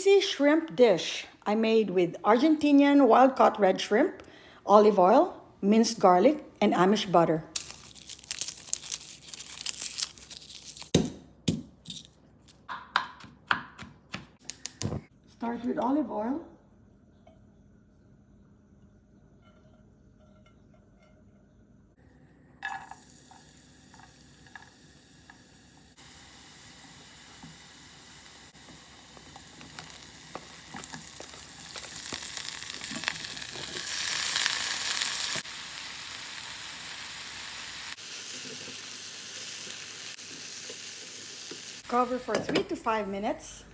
easy shrimp dish I made with Argentinian wild-caught red shrimp, olive oil, minced garlic, and Amish butter. Start with olive oil. Cover for 3 to 5 minutes.